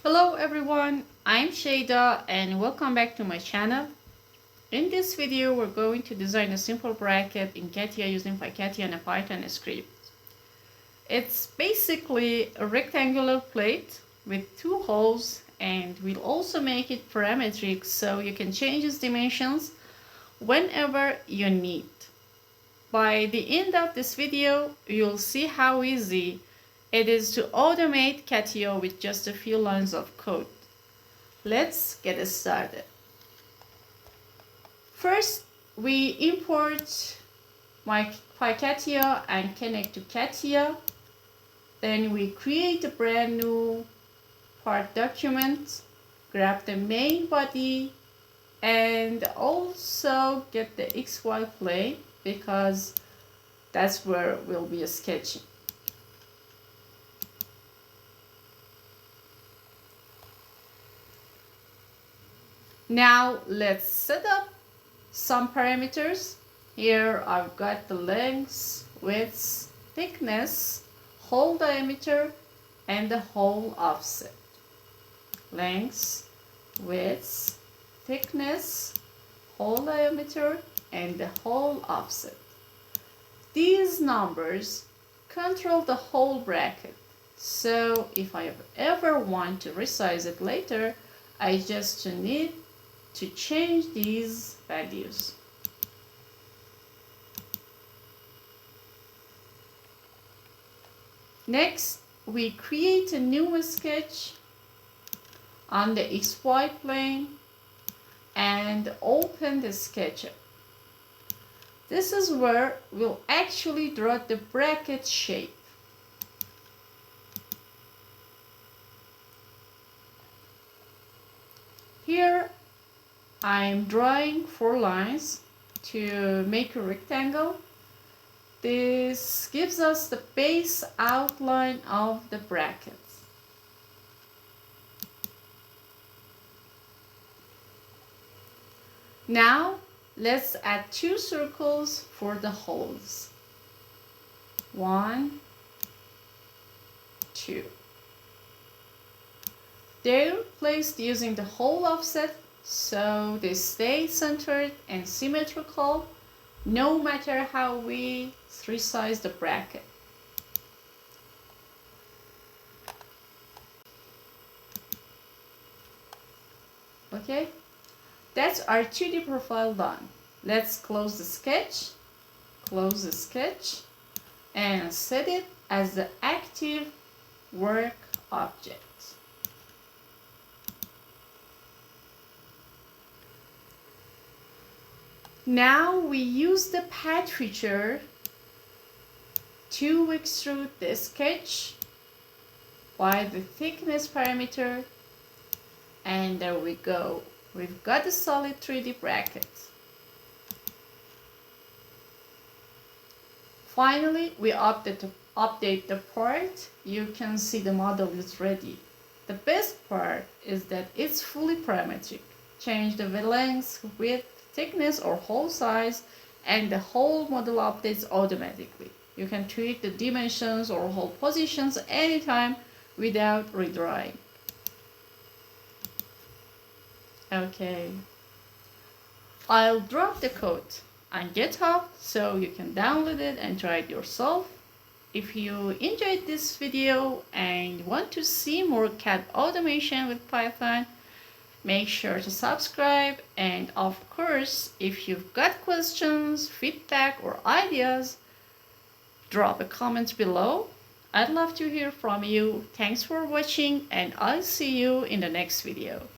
Hello everyone, I'm Shada and welcome back to my channel. In this video we're going to design a simple bracket in CATIA using PyCATIA and Python script. It's basically a rectangular plate with two holes, and we'll also make it parametric so you can change its dimensions whenever you need. By the end of this video you'll see how easy it is to automate CATIA with just a few lines of code. Let's get started. First, we import my PyCATIA and connect to CATIA. Then we create a brand new part document, grab the main body, and also get the XY plane because that's where we'll be sketching. Now let's set up some parameters. Here I've got the length, width, thickness, hole diameter, and the hole offset. Length, width, thickness, hole diameter, and the hole offset. These numbers control the whole bracket. So if I ever want to resize it later, I just need to change these values. Next, we create a new sketch on the XY plane and open the SketchUp. This is where we'll actually draw the bracket shape. Here I'm drawing 4 lines to make a rectangle. This gives us the base outline of the bracket. Now let's add 2 circles for the holes. 1, 2. They're placed using the hole offset, so they stay centered and symmetrical no matter how we resize the bracket. Okay, that's our 2D profile done. Let's close the sketch, and set it as the active work object. Now we use the pad feature to extrude the sketch by the thickness parameter, and there we go. We've got a solid 3D bracket. Finally, we update the part. You can see the model is ready. The best part is that it's fully parametric. Change the length, width, thickness or hole size, and the whole model updates automatically. You can tweak the dimensions or hole positions anytime without redrawing. Okay, I'll drop the code on GitHub so you can download it and try it yourself. If you enjoyed this video and want to see more CAD automation with Python, make sure to subscribe, and of course, if you've got questions, feedback, or ideas, drop a comment below. I'd love to hear from you. Thanks for watching, and I'll see you in the next video.